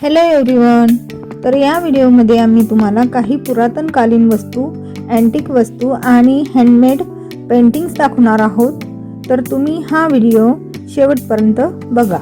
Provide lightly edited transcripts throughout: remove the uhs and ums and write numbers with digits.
Hello everyone. तर या व्हिडिओमध्ये आम्ही तुम्हाला काही पुरातनकालीन वस्तू, अँटिक वस्तू आणि हँडमेड पेंटिंग्स दाखवणार आहोत. तर तुम्ही हा व्हिडिओ शेवटपर्यंत बघा.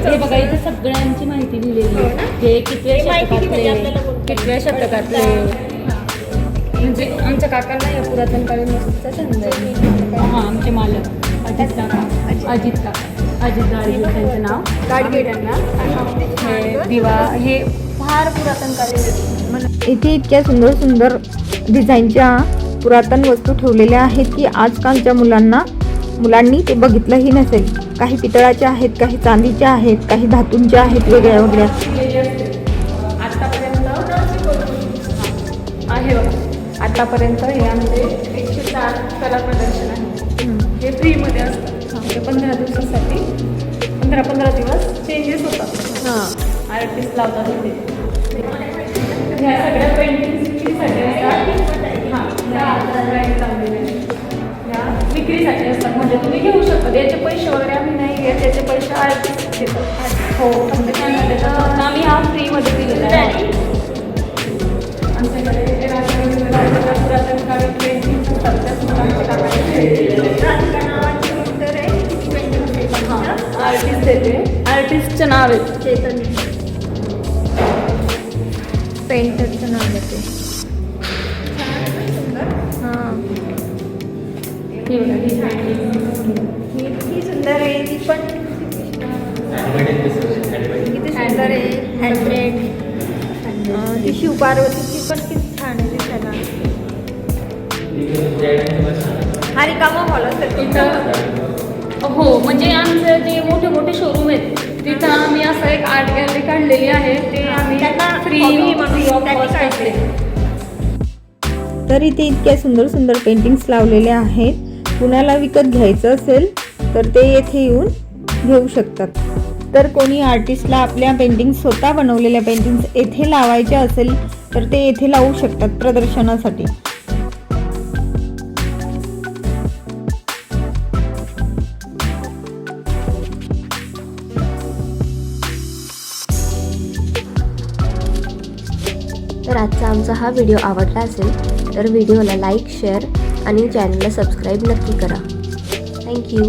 हे बघा, इथे सगळ्यांची माहिती लिहिलेली आहे. हे कितव्या शतकातले म्हणजे आमच्या काकांना या पुरातन कालीन वस्तूचा छंद आहे. हां, आमचे मालक अजित गाडगे त्यांचं नाव. गाडगे हे दिवा, हे फार पुरातन कालीन. इथे इतक्या सुंदर सुंदर डिझाईनच्या पुरातन वस्तू ठेवलेल्या आहेत की आजकालच्या मुलांनी ते बघितलंही नसेल. काही पितळाच्या आहेत, काही चांदीच्या आहेत, काही धातूंच्या आहेत, वेगळ्या वेगळ्या. आतापर्यंत हे आमचे 104 कला प्रदर्शन आहे. हे फ्रीमध्ये असतं. हे 15 दिवसासाठी 15 दिवस चेंजेस होतात. आर्टिस्ट लावतात तिथे. ह्या सगळ्या पेंटिंग्ससाठी विक्रीसाठी असतात. म्हणजे तुम्ही घेऊ शकता. याचे पैसे वगैरे आम्ही नाही घेत. त्याचे पैसे आर्टिस्ट घेतात. हो, आम्ही हा फ्रीमध्ये दिलेला आहे. आमच्याकडे पुरातन काळी पेंटिंग्स असतात. आर्टिस्ट देते. आर्टिस्टचं नाव आहे चेतन. पेंटरचं नाव येते. ही सुंदर आहे. ती पण किती सुंदर आहे. हँडमेड. ती शिवपार्वतीची पण किती छान आहे दिसायला. हा रिकामा हॉल असेल. हो, म्हणजे आमचं जे मोठे मोठे शोरूम आहेत तिथं आम्ही असं एक आर्ट गॅलरी काढलेली आहे. ते आम्ही फ्री काढले. तर इथे इतक्या सुंदर सुंदर पेंटिंग्स लावलेल्या आहेत. कुणाला विकत घ्यायचं असेल तर ते येथे येऊन घेऊ शकतात. तर कोणी आर्टिस्टला आपल्या पेंटिंग्स, स्वतः बनवलेल्या पेंटिंग्स येथे लावायच्या असेल तर ते येथे लावू शकतात प्रदर्शनासाठी. तर आजचा आमचा हा व्हिडिओ आवडला असेल तर व्हिडिओला लाईक, शेअर आणि चॅनलला सबस्क्राईब नक्की करा. थँक्यू.